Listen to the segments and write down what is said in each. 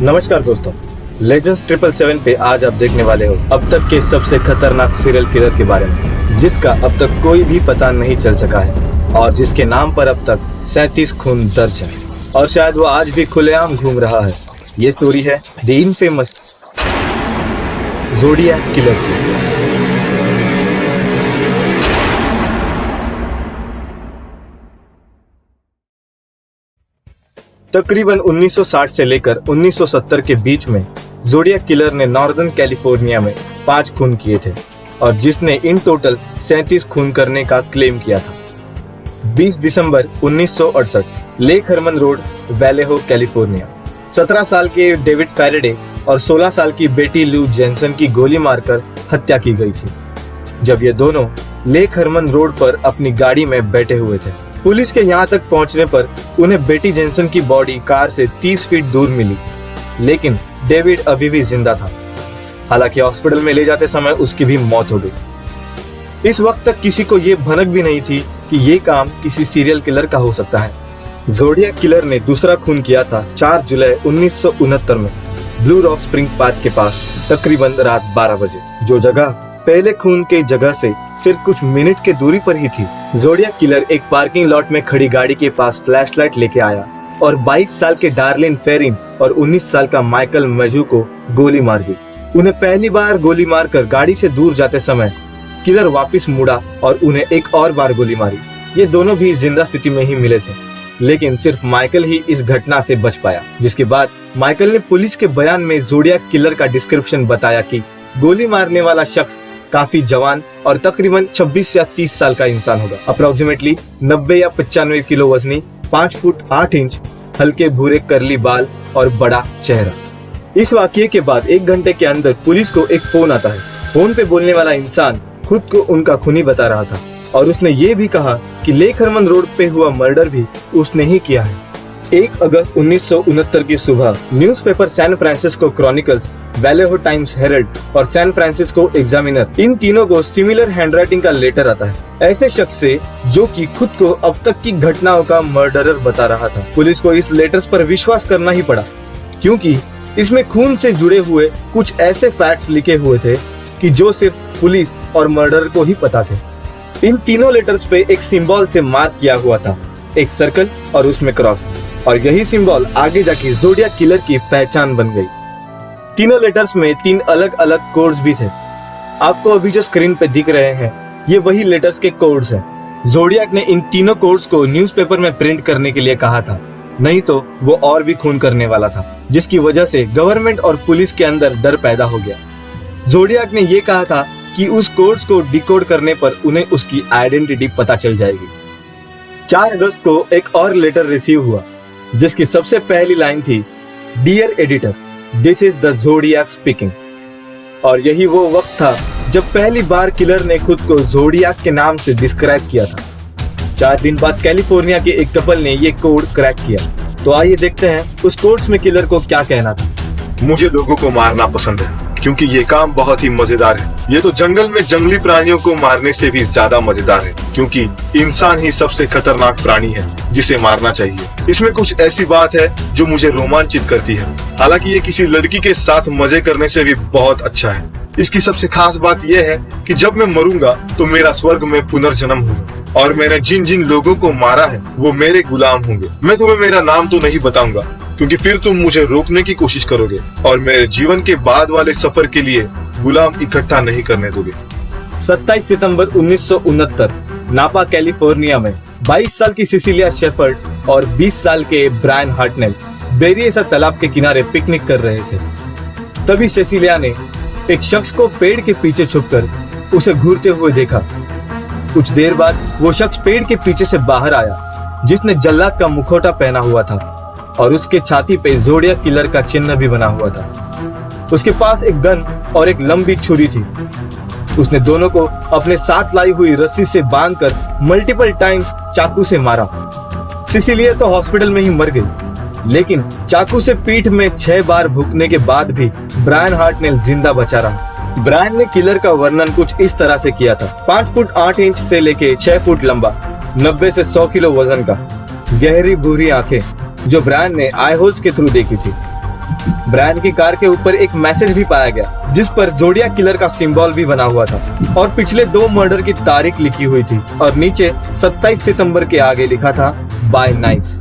नमस्कार दोस्तों, लेजेंड्स 777 पे आज आप देखने वाले हो अब तक के सबसे खतरनाक सीरियल किलर के बारे में, जिसका अब तक कोई भी पता नहीं चल सका है और जिसके नाम पर अब तक 37 खून दर्ज है और शायद वो आज भी खुलेआम घूम रहा है। ये स्टोरी है द इनफेमस ज़ोडिएक किलर की। तकरीबन 1960 से लेकर 1970 के बीच में ज़ोडिएक किलर ने नॉर्दर्न कैलिफोर्निया में 5 खून किए थे और जिसने इन टोटल 37 खून करने का क्लेम किया था। 20 दिसंबर 1968 लेक हरमन रोड, वैलेहो, कैलिफोर्निया। 17 साल के डेविड फैराडे और 16 साल की बेटी लू जेनसन की गोली मारकर हत्या की गई थी, जब ये दोनों लेक हरमन रोड पर अपनी गाड़ी में बैठे हुए थे। पुलिस के यहाँ तक पहुँचने पर उन्हें बेटी जेनसन की बॉडी कार से 30 फीट दूर मिली, लेकिन डेविड अभी भी जिंदा था। हालांकि हॉस्पिटल में ले जाते समय उसकी भी मौत हो गई। इस वक्त तक किसी को ये भनक भी नहीं थी कि ये काम किसी सीरियल किलर का हो सकता है। ज़ोडिएक किलर ने दूसरा खून किया था 4 जुलाई 1969 में ब्लू रॉक स्प्रिंग पार्क के पास तकरीबन रात 12 बजे, जो जगह पहले खून के जगह से सिर्फ कुछ मिनट के दूरी पर ही थी। ज़ोडिएक किलर एक पार्किंग लॉट में खड़ी गाड़ी के पास फ्लैशलाइट लेके आया और 22 साल के डार्लिन फेरिन और 19 साल का माइकल मेजू को गोली मार दी। उन्हें पहली बार गोली मारकर गाड़ी से दूर जाते समय किलर वापस मुड़ा और उन्हें एक और बार गोली मारी। ये दोनों भी जिंदा स्थिति में ही मिले थे, लेकिन सिर्फ माइकल ही इस घटना से बच पाया। जिसके बाद माइकल ने पुलिस के बयान में ज़ोडिएक किलर का डिस्क्रिप्शन बताया कि गोली मारने वाला शख्स काफी जवान और तकरीबन 26 या 30 साल का इंसान होगा। अप्रोक्सीमेटली 90 या 95 किलो वजनी, 5 फुट 8 इंच, हल्के भूरे करली बाल और बड़ा चेहरा। इस वाकये के बाद 1 घंटे के अंदर पुलिस को एक फोन आता है। फोन पे बोलने वाला इंसान खुद को उनका खूनी बता रहा था और उसने ये भी कहा कि लेक हरमन रोड पे हुआ मर्डर भी उसने ही किया है। 1 अगस्त 1969 की सुबह newspaper San Francisco Chronicles, Vallejo Times Herald और सैन फ्रांसिस्को एग्जामिनर, इन तीनों को सिमिलर हैंडराइटिंग का लेटर आता है ऐसे शख्स से जो कि खुद को अब तक की घटनाओं का मर्डरर बता रहा था। पुलिस को इस लेटर्स पर विश्वास करना ही पड़ा, क्योंकि इसमें खून से जुड़े हुए कुछ ऐसे फैक्ट्स लिखे हुए थे कि जो सिर्फ पुलिस और मर्डरर को ही पता थे। इन तीनों लेटर्स पे एक सिंबल से मार्क किया हुआ था, एक सर्कल और उसमें क्रॉस, और यही सिंबल आगे जाके ज़ोडिएक किलर की पहचान बन गई। तीनों लेटर्स में 3 अलग अलग कोड्स भी थे। आपको अभी जो स्क्रीन पे दिख रहे हैं, ये वही लेटर्स के कोड्स हैं। ज़ोडिएक ने इन तीनों कोड्स को न्यूज़पेपर में प्रिंट करने के लिए कहा था, नहीं तो वो और भी खून करने वाला था, जिसकी वजह से गवर्नमेंट और पुलिस के अंदर डर पैदा हो गया। ज़ोडिएक ने ये कहा था कि उस कोड्स को डिकोड करने पर उन्हें उसकी आइडेंटिटी पता चल जाएगी। 4 अगस्त को एक और लेटर रिसीव हुआ, जिसकी सबसे पहली लाइन थी, dear editor, this is the Zodiac speaking. और यही वो वक्त था जब पहली बार किलर ने खुद को ज़ोडिएक के नाम से डिस्क्राइब किया था। 4 दिन बाद कैलिफोर्निया के एक कपल ने ये कोड क्रैक किया। तो आइए देखते हैं उस कोड्स में किलर को क्या कहना था। मुझे लोगों को मारना पसंद है क्योंकि ये काम बहुत ही मजेदार है। ये तो जंगल में जंगली प्राणियों को मारने से भी ज्यादा मजेदार है, क्योंकि इंसान ही सबसे खतरनाक प्राणी है जिसे मारना चाहिए। इसमें कुछ ऐसी बात है जो मुझे रोमांचित करती है। हालांकि ये किसी लड़की के साथ मजे करने से भी बहुत अच्छा है। इसकी सबसे खास बात यह है कि जब मैं मरूंगा तो मेरा स्वर्ग में पुनर्जन्म होगा और मैंने जिन जिन लोगों को मारा है वो मेरे गुलाम होंगे। मैं तुम्हें मेरा नाम तो नहीं बताऊंगा, क्योंकि फिर तुम मुझे रोकने की कोशिश करोगे और मेरे जीवन के बाद वाले सफर के लिए गुलाम इकट्ठा नहीं करने दोगे। 27 सितंबर 1969 नापा, कैलिफोर्निया में 22 साल की सिसिलिया शेफर्ड और 20 साल के ब्रायन हार्टनेल बेरिएसा तालाब के किनारे पिकनिक कर रहे थे। तभी सिसिलिया ने एक शख्स को पेड़ के पीछे छुपकर उसे घूरते हुए देखा। कुछ देर बाद वो शख्स पेड़ के पीछे से बाहर आया, जिसने जल्लाद का मुखौटा पहना हुआ था और उसके छाती पे ज़ोडिएक किलर का चिन्ह भी बना हुआ था। उसके पास एक गन और एक लंबी छुरी थी। उसने दोनों को अपने साथ लाई हुई रस्सी से बांधकर मल्टीपल टाइम्स चाकू से मारा। सिसिलिया तो हॉस्पिटल में ही मर गई, लेकिन चाकू से पीठ में 6 बार भुकने के बाद भी ब्रायन हार्टनेल जिंदा बचा रहा। ब्रायन ने किलर का वर्णन कुछ इस तरह से किया था, 5 फुट 8 इंच से लेके 6 फुट लंबा, 90 से 100 किलो वजन का, गहरी भूरी आंखें जो ब्रायन ने आई होल्स के थ्रू देखी थी, ब्रायन की कार के ऊपर एक मैसेज भी पाया गया जिस पर जोडियाक किलर का सिंबल भी बना हुआ था और पिछले 2 मर्डर की तारीख लिखी हुई थी और नीचे 27 सितंबर के आगे लिखा था बाय नाइफ।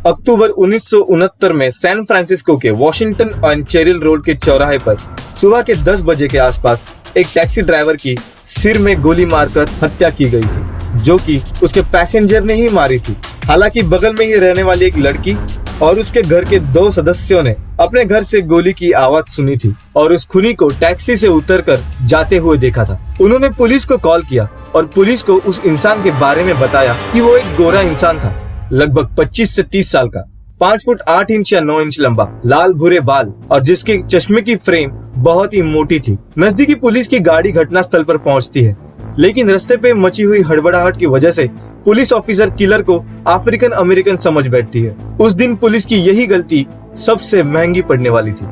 अक्टूबर 1969 में सैन फ्रांसिस्को के वॉशिंगटन एंड चेरिल रोड के चौराहे पर सुबह के 10 बजे के आसपास एक टैक्सी ड्राइवर की सिर में गोली मारकर हत्या की गई थी, जो कि उसके पैसेंजर ने ही मारी थी। हालांकि बगल में ही रहने वाली एक लड़की और उसके घर के 2 सदस्यों ने अपने घर से गोली की आवाज सुनी थी और उस खूनी को टैक्सी से उतरकर जाते हुए देखा था। उन्होंने पुलिस को कॉल किया और पुलिस को उस इंसान के बारे में बताया कि वो एक गोरा इंसान था, लगभग 25 से 30 साल का, 5 फुट 8 इंच या 9 इंच लंबा, लाल भूरे बाल और जिसके चश्मे की फ्रेम बहुत ही मोटी थी। नजदीकी पुलिस की गाड़ी घटनास्थल पर पहुंचती है, लेकिन रास्ते पे मची हुई हड़बड़ाहट की वजह से पुलिस ऑफिसर किलर को अफ्रीकन अमेरिकन समझ बैठती है। उस दिन पुलिस की यही गलती सबसे महंगी पड़ने वाली थी।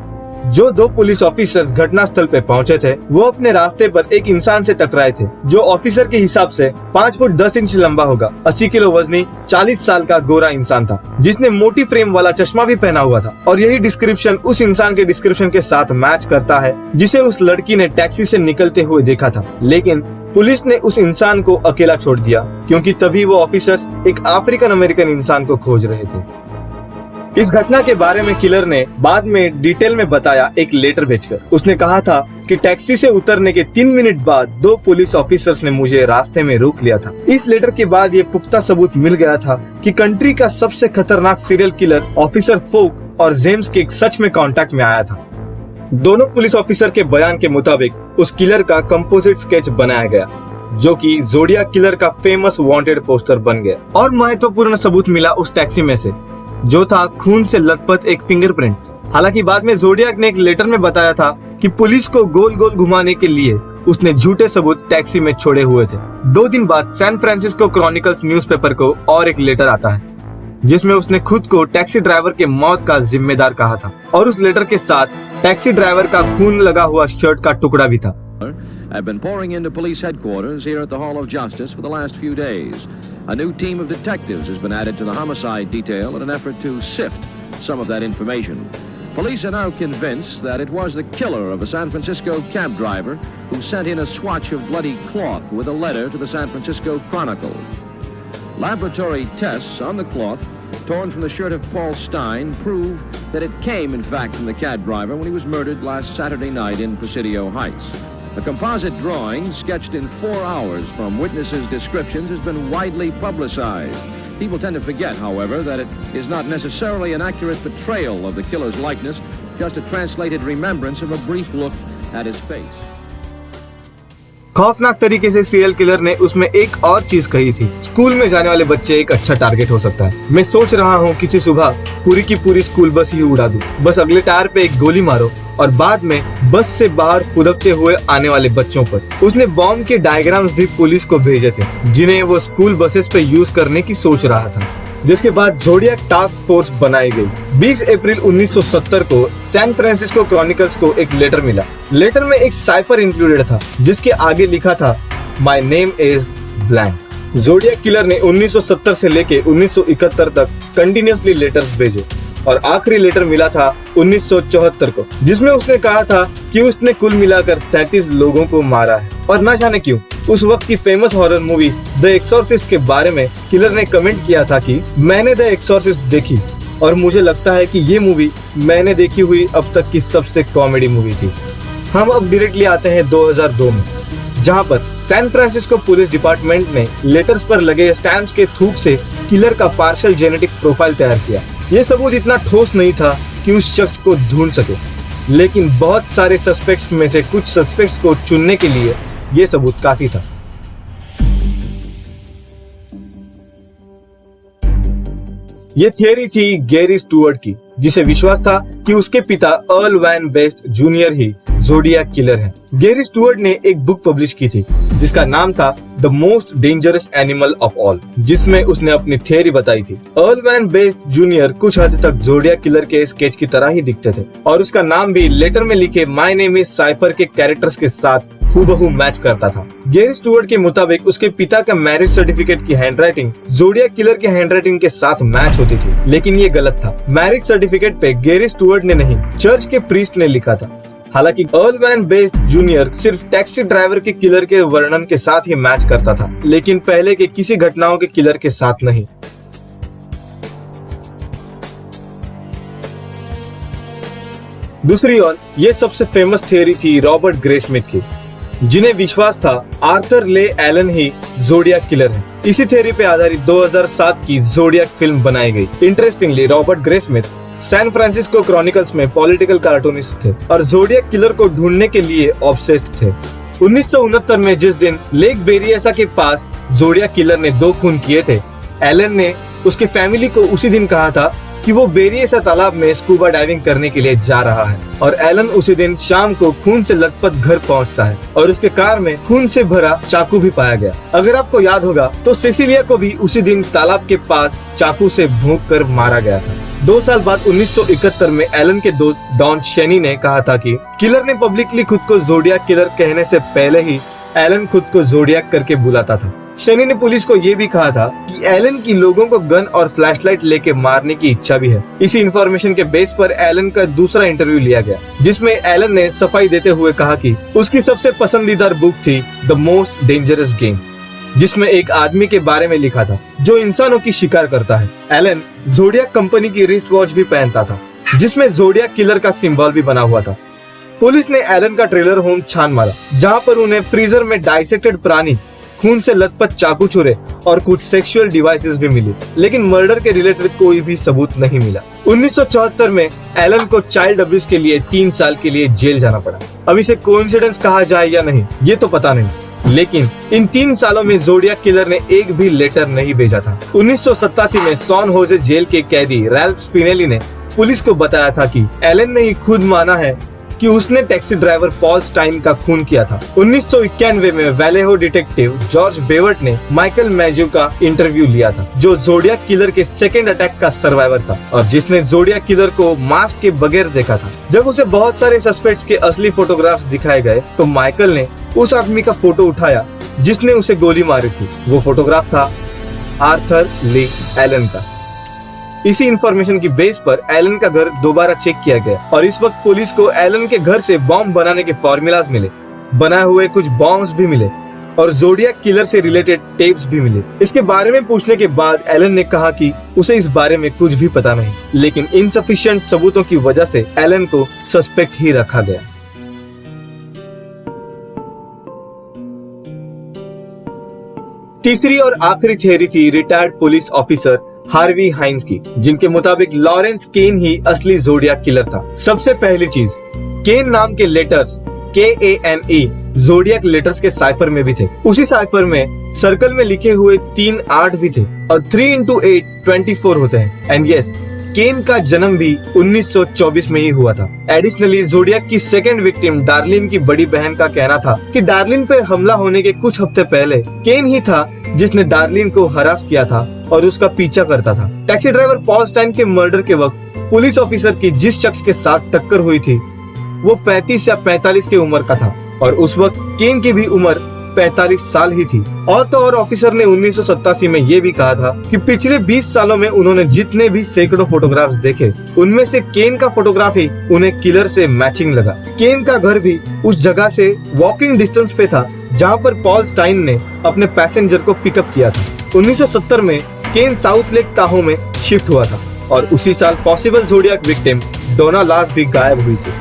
जो 2 पुलिस ऑफिसर्स घटनास्थल पे पहुंचे थे वो अपने रास्ते पर एक इंसान से टकराए थे जो ऑफिसर के हिसाब से 5 फुट 10 इंच लंबा होगा, 80 किलो वजनी, 40 साल का गोरा इंसान था जिसने मोटी फ्रेम वाला चश्मा भी पहना हुआ था। और यही डिस्क्रिप्शन उस इंसान के डिस्क्रिप्शन के साथ मैच करता है जिसे उस लड़की ने टैक्सी से निकलते हुए देखा था। लेकिन पुलिस ने उस इंसान को अकेला छोड़ दिया क्योंकि तभी वो ऑफिसर्स एक अफ्रीकन अमेरिकन इंसान को खोज रहे थे। इस घटना के बारे में किलर ने बाद में डिटेल में बताया एक लेटर भेजकर। उसने कहा था कि टैक्सी से उतरने के 3 मिनट बाद 2 पुलिस ऑफिसर्स ने मुझे रास्ते में रोक लिया था। इस लेटर के बाद ये पुख्ता सबूत मिल गया था कि कंट्री का सबसे खतरनाक सीरियल किलर ऑफिसर फोक और जेम्स के सच में कांटेक्ट में आया था। दोनों पुलिस ऑफिसर के बयान के मुताबिक उस किलर का कंपोजिट स्केच बनाया गया जो कि जोडियाक किलर का फेमस वांटेड पोस्टर बन गया। और महत्वपूर्ण सबूत मिला उस टैक्सी में से जो था खून से लथपथ एक फिंगरप्रिंट। हालांकि बाद में जोडियाक ने एक लेटर में बताया था कि पुलिस को गोल गोल घुमाने के लिए उसने झूठे सबूत टैक्सी में छोड़े हुए थे। 2 दिन बाद सैन फ्रांसिस्को क्रॉनिकल्स न्यूज़पेपर को और एक लेटर आता है जिसमें उसने खुद को टैक्सी ड्राइवर के मौत का जिम्मेदार कहा था और उस लेटर के साथ टैक्सी ड्राइवर का खून लगा हुआ शर्ट का टुकड़ा भी था। Have been pouring into police headquarters here at the Hall of Justice for the last few days. A new team of detectives has been added to the homicide detail in an effort to sift some of that information. Police are now convinced that it was the killer of a San Francisco cab driver who sent in a swatch of bloody cloth with a letter to the San Francisco Chronicle. Laboratory tests on the cloth torn from the shirt of Paul Stein prove that it came in fact from the cab driver when he was murdered last Saturday night in Presidio Heights. A composite drawing sketched in 4 hours from witnesses' descriptions has been widely publicized. People tend to forget, however, that it is not necessarily an accurate portrayal of the killer's likeness, just a translated remembrance of a brief look at his face. खौफनाक तरीके से serial killer ने उसमें एक और चीज कही थी, स्कूल में जाने वाले बच्चे एक अच्छा टारगेट हो सकता है। मैं सोच रहा हूँ किसी सुबह पूरी की पूरी स्कूल बस ही उड़ा दूं। बस अगले टायर पे एक गोली मारो और बाद में बस से बाहर फुदकते हुए आने वाले बच्चों पर। उसने बॉम्ब के डायग्राम्स भी पुलिस को भेजे थे जिन्हें वो स्कूल बसेस पे यूज करने की सोच रहा था, जिसके बाद जोडियाक टास्क फोर्स बनाई गई। 20 अप्रैल 1970 को सैन फ्रांसिस्को क्रॉनिकल्स को एक लेटर मिला। लेटर में एक साइफर इंक्लूडेड था जिसके आगे लिखा था my name is blank. जोडियाक killer ने 1970 से लेके 1971 तक कंटिन्यूअसली लेटर्स भेजे और आखिरी लेटर मिला था 1974 को जिसमें उसने कहा था कि उसने कुल मिलाकर 37 लोगों को मारा है। और न जाने क्यों उस वक्त की famous horror movie the exorcist के बारे में किलर ने कमेंट किया था कि मैंने द एक्सॉर्सिस्ट देखी और मुझे लगता है कि ये मूवी मैंने देखी हुई अब तक की सबसे कॉमेडी मूवी थी। हम अब डायरेक्टली आते हैं 2002 में, जहां पर सैन फ्रांसिस्को पुलिस डिपार्टमेंट ने लेटर्स पर लगे स्टैम्प्स के थूक से किलर का पार्शियल जेनेटिक प्रोफाइल तैयार किया। ये सबूत इतना ठोस नहीं था कि उस शख्स को ढूंढ सके, लेकिन बहुत सारे सस्पेक्ट्स में से कुछ सस्पेक्ट्स को चुनने के लिए ये सबूत काफी था। ये थियरी थी गैरी स्टुअर्ट की, जिसे विश्वास था कि उसके पिता अर्ल वैन बेस्ट जूनियर ही जोडियाक किलर है। गैरी स्टुअर्ट ने एक बुक पब्लिश की थी जिसका नाम था the most dangerous animal of all, जिसमें उसने अपनी थियरी बताई थी। अर्ल वैन बेस्ट जूनियर कुछ हद तक जोडियाक किलर के स्केच की तरह ही दिखते थे और उसका नाम भी लेटर में लिखे माय नेम इज साइफर के कैरेक्टर्स के साथ हूबहू मैच करता था। गैरी स्टुअर्ट के मुताबिक उसके पिता का मैरिज सर्टिफिकेट की हैंडराइटिंग जोडियक किलर के हैंडराइटिंग के साथ मैच होती थी, लेकिन ये गलत था। मैरिज सर्टिफिकेट पे गैरी स्टुअर्ट ने नहीं, चर्च के प्रीस्ट ने लिखा था। हालांकि अर्ल वैन बेस्ट जूनियर सिर्फ टैक्सी ड्राइवर के किलर के वर्णन के साथ ही मैच करता था, लेकिन पहले के किसी घटनाओं के किलर के साथ नहीं। दूसरी ओर ये सबसे फेमस थियरी थी रॉबर्ट ग्रेस्मिथ की, जिन्हें विश्वास था आर्थर ले एलन ही जोडियक किलर है। इसी थियरी पे आधारित 2007 की जोडियक फिल्म बनाई गई। Interestingly Robert Graysmith San Francisco Chronicles में पॉलिटिकल कार्टूनिस्ट थे और जोडियक किलर को ढूंढने के लिए ऑब्सेस्ड थे। 1969 में जिस दिन लेक बेरिएसा के पास जोडियक किलर ने 2 खून किए थे, एलन ने उसकी फैमिली को उसी दिन कहा था कि वो बेरिएसा तालाब में स्कूबा डाइविंग करने के लिए जा रहा है, और एलन उसी दिन शाम को खून से लथपथ घर पहुंचता है और उसके कार में खून से भरा चाकू भी पाया गया। अगर आपको याद होगा तो सिसिलिया को भी उसी दिन तालाब के पास चाकू से भोंक कर मारा गया था। 2 साल बाद 1971 में एलन के दोस्त डॉन शेनी ने कहा था कि किलर ने पब्लिकली खुद को जोडियक किलर कहने से पहले ही एलन खुद को जोडियक करके बुलाता था। शेनी ने पुलिस को ये भी कहा था कि एलन की लोगों को गन और फ्लैशलाइट लेके मारने की इच्छा भी है। इसी इंफॉर्मेशन के बेस पर एलन का दूसरा इंटरव्यू लिया गया, जिसमें एलन ने सफाई देते हुए कहा कि उसकी सबसे पसंदीदा बुक थी द मोस्ट डेंजरस गेम, जिसमें एक आदमी के बारे में लिखा था जो इंसानों की शिकार करता है। एलन जोडियक कंपनी की रिस्ट वॉच भी पहनता था, जिसमें जोडियक किलर का सिंबल भी बना हुआ था। पुलिस ने एलन का ट्रेलर होम छान मारा, जहाँ पर उन्हें फ्रीजर में डाइसेक्टेड प्राणी, खून से लथपथ चाकू छुरे और कुछ सेक्सुअल डिवाइसेस भी मिली, लेकिन मर्डर के रिलेटेड कोई भी सबूत नहीं मिला। 1974 में एलन को चाइल्ड अब्यूज के लिए 3 साल के लिए जेल जाना पड़ा। अब इसे कोइंसिडेंस कहा जाए या नहीं ये तो पता नहीं, लेकिन इन 3 सालों में जोडियक किलर ने एक भी लेटर नहीं भेजा था। 1987 में सॉन होजे जेल के कैदी रैल्फ स्पिनेली ने पुलिस को बताया था कि एलन ने ही खुद माना है कि उसने टैक्सी ड्राइवर पॉल स्टाइन का खून किया था। 1991 में वैलेहो डिटेक्टिव जॉर्ज बेवर्ट ने माइकल मैज्यू का इंटरव्यू लिया था, जो जोडियक किलर के सेकेंड अटैक का सर्वाइवर था और जिसने जोडियक किलर को मास्क के बगैर देखा था। जब उसे बहुत सारे सस्पेक्ट्स के असली फोटोग्राफ्स दिखाए गए तो माइकल ने उस आदमी का फोटो उठाया जिसने उसे गोली मारी थी। वो फोटोग्राफ था आर्थर ले एलन का। इसी इंफॉर्मेशन की बेस पर एलन का घर दोबारा चेक किया गया और इस वक्त पुलिस को एलन के घर से बॉम्ब बनाने के फॉर्मूलाज मिले, बनाए हुए कुछ बॉम्ब्स भी मिले और जोडियक किलर से रिलेटेड टेप्स भी मिले। इसके बारे में पूछने के बाद एलन ने कहा कि उसे इस बारे में कुछ भी पता नहीं, लेकिन इनसफिशिएंट सबूतों की वजह से एलन को सस्पेक्ट ही रखा गया। तीसरी और आखिरी थियरी थी रिटायर्ड पुलिस ऑफिसर हार्वी हाइंस की, जिनके मुताबिक लॉरेंस केन ही असली जोडियक किलर था। सबसे पहली चीज, केन नाम के लेटर्स KANE जोडियक लेटर्स के साइफर में भी थे। उसी साइफर में सर्कल में लिखे हुए 3 8 भी थे और 3 × 8 24 होते हैं। एंड यस, केन का जन्म भी 1924 में ही हुआ था। एडिशनली जोडियक की सेकेंड विक्टिम डार्लिन की बड़ी बहन का कहना था कि डार्लिन पे हमला होने के कुछ हफ्ते पहले केन ही था जिसने डार्लिन को हरास किया था और उसका पीछा करता था। टैक्सी ड्राइवर पॉल स्टाइन के मर्डर के वक्त पुलिस ऑफिसर की जिस शख्स के साथ टक्कर हुई थी वो 35 या 45 की उम्र का था और उस वक्त केन की भी उम्र 45 साल ही थी। और तो और ऑफिसर ने 1987 में ये भी कहा था कि पिछले 20 सालों में उन्होंने जितने भी सैकड़ों फोटोग्राफ्स देखे उनमें से केन का फोटोग्राफ ही उन्हें किलर से मैचिंग लगा। केन का घर भी उस जगह से वॉकिंग डिस्टेंस पे था जहाँ पर पॉल स्टाइन ने अपने पैसेंजर को पिकअप किया था। 1970 में केन साउथ लेक ताहो में शिफ्ट हुआ था और उसी साल पॉसिबल जोडियक विक्टिम डोना लास भी गायब हुई थी,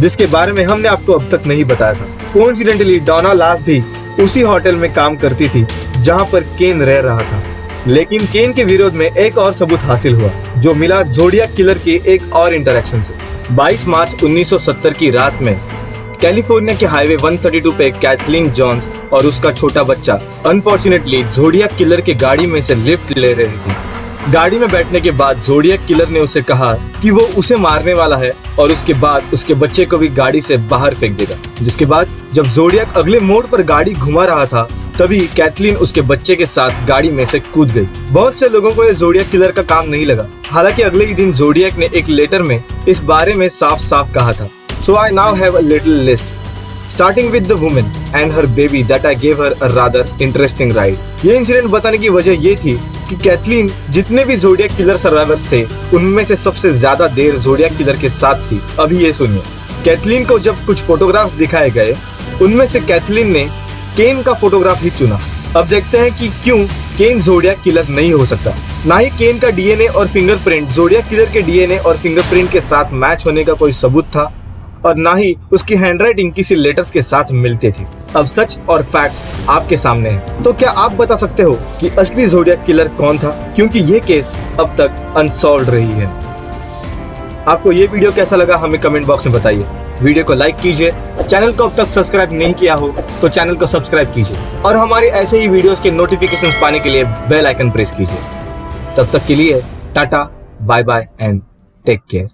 जिसके बारे में हमने आपको अब तक नहीं बताया था। कोइंसिडेंटली डोना लास भी उसी होटल में काम करती थी जहां पर केन रह रहा था, लेकिन केन के विरोध में एक और सबूत हासिल हुआ जो मिला जोडियक किलर की एक और इंटरेक्शन से। 22 मार्च 1970 की रात में कैलिफोर्निया के हाईवे 132 पे कैथलीन जॉन्स और उसका छोटा बच्चा अनफॉर्चुनेटली जोडियक किलर की गाड़ी में से लिफ्ट ले रही थी। गाड़ी में बैठने के बाद जोडियक किलर ने उसे कहा कि वो उसे मारने वाला है और उसके बाद उसके बच्चे को भी गाड़ी से बाहर फेंक देगा। जिसके बाद जब जोडियक अगले मोड़ पर गाड़ी घुमा रहा था तभी कैथलीन उसके बच्चे के साथ गाड़ी में से कूद गई। बहुत से लोगों को ये जोडियक किलर का काम नहीं लगा। हालांकि अगले ही दिन जोडियक ने एक लेटर में इस बारे में साफ साफ कहा था। So I now have a little list. starting with the woman and her baby that I gave her a rather interesting ride. ये इंसिडेंट बताने की वजह ये थी कि कैथलीन जितने भी ज़ोडिएक किलर सर्वाइवर्स थे उनमें से सबसे ज्यादा देर ज़ोडिएक किलर के साथ थी। अभी ये सुनिए, कैथलीन को जब कुछ फोटोग्राफ्स दिखाए गए उनमें से कैथलीन ने केन का फोटोग्राफ ही चुना। अब देखते हैं कि क्यों केन ज़ोडिएक किलर नहीं हो सकता। ना ही केन का डीएनए और फिंगरप्रिंट ज़ोडिएक किलर के डीएनए और फिंगरप्रिंट के साथ मैच होने का कोई सबूत था और ना ही उसकी हैंडराइटिंग किसी लेटर्स के साथ मिलते थे। अब सच और फैक्ट्स आपके सामने हैं, तो क्या आप बता सकते हो कि असली ज़ोडिएक किलर कौन था? क्योंकि ये केस अब तक अनसॉल्व्ड रही है। आपको ये वीडियो कैसा लगा हमें कमेंट बॉक्स में बताइए। वीडियो को लाइक कीजिए, चैनल को अब तक सब्सक्राइब नहीं किया हो तो चैनल को सब्सक्राइब कीजिए और हमारे ऐसे ही वीडियोस के नोटिफिकेशंस पाने के लिए बेल आइकन प्रेस कीजिए। तब तक के लिए tata, bye bye and take care.